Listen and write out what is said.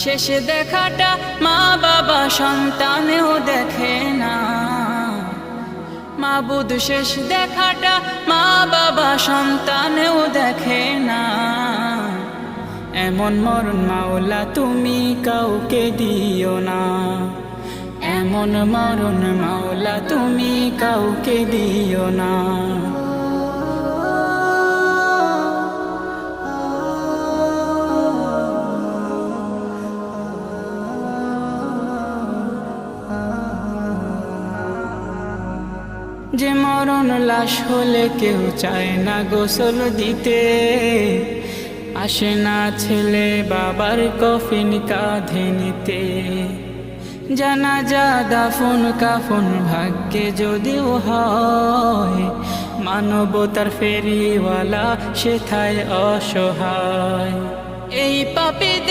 শেষ দেখাটা মা বাবা সন্তানেও দেখে না। মাবুদ শেষ দেখাটা মা বাবা সন্তানেও দেখে না। এমন মরণ মাওলা তুমি কাউকে দিও না। এমন মরণ মাওলা তুমি কাউকে দিও না। যে মরণ লাশ হলে কেউ চায় না গোসল দিতে, আসে না ছেলে বাবার কফিন কাঁধে নিতে। জানাজা দাফন কাফন ভাগ্যে যদিও হয়, মানবতার ফেরিওয়ালা সেথায় অসহায়। এই পাপী